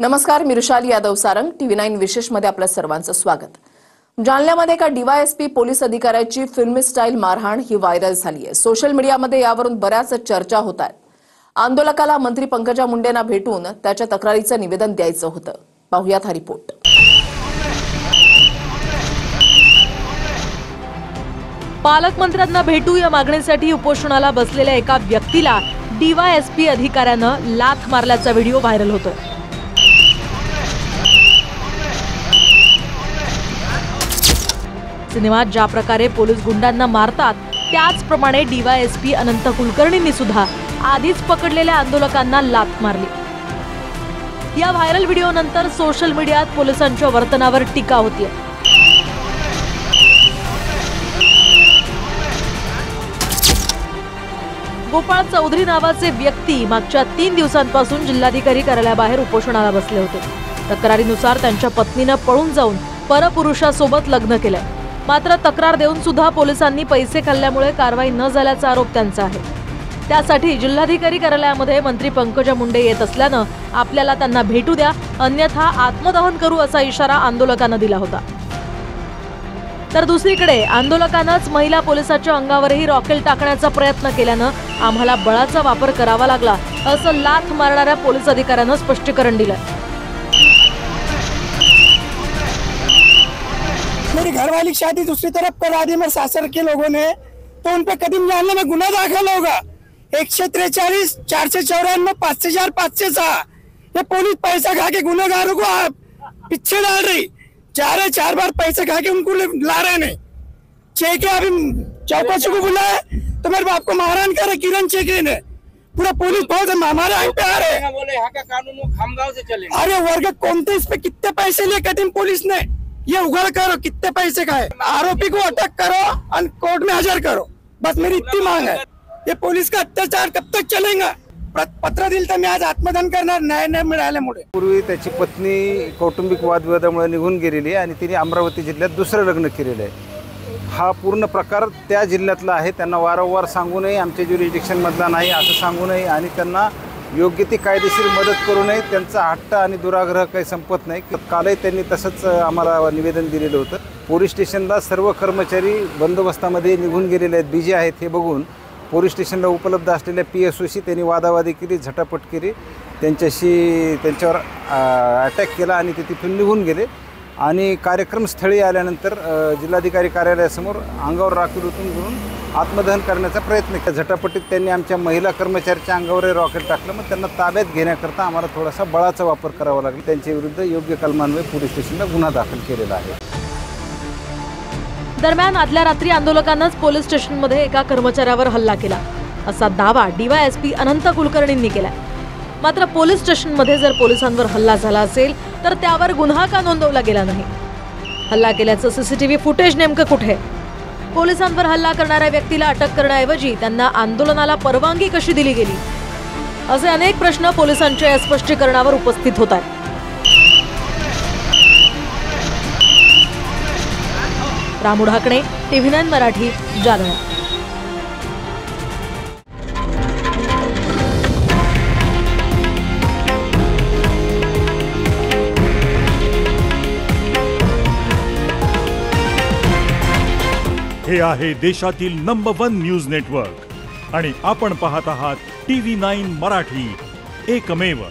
नमस्कार, मी रुशाली यादव सारंग, TV9 विशेष मध्ये आपल्या सर्वांचं स्वागत। जालन्यामध्ये एका DYSP पोलीस अधिकाऱ्याची फिल्मी स्टाईल मारहाण ही व्हायरल झाली आहे। सोशल मीडियामध्ये यावरून बऱ्याच चर्चा होत आहेत। आंदोलकाला मंत्री पंकजा मुंडेंना भेटून त्याच्या तक्रारीचं निवेदन द्यायचं होतं। पाहूयात हा रिपोर्ट। पालकमंत्र्यांना भेटू या मागणीसाठी उपोषणाला बसलेल्या एका व्यक्तीला DYSP अधिकाऱ्यानं लाथ मारल्याचा व्हिडिओ व्हायरल होतोय। सिनेमात ज्या प्रकारे पोलीस गुंडांना मारतात त्याचप्रमाणे DYSP अनंत कुलकर्णींनी सुद्धा आधीच पकडलेल्या आंदोलकांना लाथ मारली। या व्हायरल व्हिडिओ नंतर सोशल मीडियात पोलिसांच्या वर्तनावर टीका होतीये। गोपाळ चौधरी नावाचे व्यक्ती मागच्या 3 दिवसांपासून जिल्हाधिकारी कार्यालयाबाहेर उपोषणाला बसले होते। तक्रारीनुसार त्यांच्या पत्नीने पळून जाऊन परपुरुषासोबत लग्न केलंय। मात्र तक्रार देऊन सुद्धा पोलिसांनी पैसे खाल्ल्यामुळे कारवाई न झाल्याचा आरोप त्यांचा आहे। त्यासाठी जिल्हाधिकारी कार्यालयामध्ये मंत्री पंकजा मुंडे येत असल्यानं आपल्याला त्यांना भेटू द्या, अन्यथा आत्मदहन करू असा इशारा आंदोलकांना दिला होता। तर दुसरीकडे आंदोलकांनाच महिला पोलिसाच्या अंगावरही रॉकेल टाकण्याचा प्रयत्न केल्यानं आम्हाला बळाचा वापर करावा लागला असं लाथ मारणाऱ्या पोलीस अधिकाऱ्यानं स्पष्टीकरण दिलं। मेरी घरवाली की शादी दूसरी तरफ करा दी मेरे सासर के लोगों ने, तो उन पे कदम जानने में गुना दाखिल होगा। 143 494 5,506 ये पुलिस पैसा खा के गुनहगारों को पीछे डाल रही, 4 बार पैसे खा के उनको ला रहे नहीं। चेके अभी चौकसी को बुलाया तो मेरे बाप को मारहाण करे किरण चेके ने, पूरा पुलिस फोर्स हमारे यहाँ पे आ रहे बोले यहाँ का कानून खामगांव से चलेगा। अरे वर्ग कौन थे, इस पे कितने पैसे लिए कदम पुलिस ने, ये उगड़ करो कितने पैसे खाए, आरोपी को अटक करो और कोर्ट में हाजिर करो, बस मेरी इतनी मांग है। ये पुलिस का अत्याचार कब तक चलेगा? पत्र दिलं तर मी आज आत्मदहन करणार, न्याय न मिळाल्यामुळे। पूर्वी त्याची पत्नी कौटुंबिक वादविवादामुळे निघून गेलेली आहे आणि तिने अमरावती जिल्ह्यात दुसरं लग्न केलेलं आहे। हा पूर्ण प्रकार त्या जिल्ह्यातला आहे। त्यांना वारंवार सांगूनही आमच्या ज्युरिडिक्शनमधला नाही असं सांगूनही आणि त्यांना योग्य ती कायदेशीर मदत करू नये, त्यांचा हट्ट आणि दुराग्रह काही संपत नाही। कालही त्यांनी तसंच आम्हाला निवेदन दिलेलं होतं। पोलीस स्टेशनला सर्व कर्मचारी बंदोबस्तामध्ये निघून गेलेले आहेत, बिजी आहेत हे बघून पोलीस स्टेशनला उपलब्ध असलेल्या PSOशी त्यांनी वादावादी केली, झटापट केली, त्यांच्यावर अटॅक केला आणि ते तिथून निघून गेले। आणि कार्यक्रमस्थळी आल्यानंतर जिल्हाधिकारी कार्यालयासमोर अंगावर राखील ओतून घेऊन आत्मदहन करण्याचा प्रयत्न केला। झटापटीत त्यांनी आमच्या महिला कर्मचाऱ्याच्या अंगावर रॉकेट टाकलं। मग त्यांना ताब्यात घेण्याकरता आम्हाला थोडासा बळाचा वापर करावा लागला। त्यांच्या विरुद्ध योग्य कलमान्वये पोलीस स्टेशनला गुन्हा दाखल केलेला आहे। दरम्यान आदल्या रात्री आंदोलकांनाच पोलीस स्टेशनमध्ये एका कर्मचाऱ्यावर हल्ला केला असा दावा DYSP अनंत कुलकर्णींनी केला। मात्र पोलीस स्टेशनमध्ये जर पोलिसांवर हल्ला झाला असेल तर त्यावर गुन्हा का नोंदवला गेला नाही? हल्ला केल्याचं CCTV फुटेज नेमकं कुठे? पोलिसांवर हल्ला करणाऱ्या व्यक्तीला अटक करण्याऐवजी त्यांना आंदोलनाला परवानगी कशी दिली गेली? असे अनेक प्रश्न पोलिसांच्या या स्पष्टीकरणावर उपस्थित होत आहेत। रामू ढाकणे, TV9 मराठी, जालना। हे आहे देशातील नंबर 1 न्यूज नेटवर्क आणि आपण पाहत आहात TV9 मराठी, एकमेव।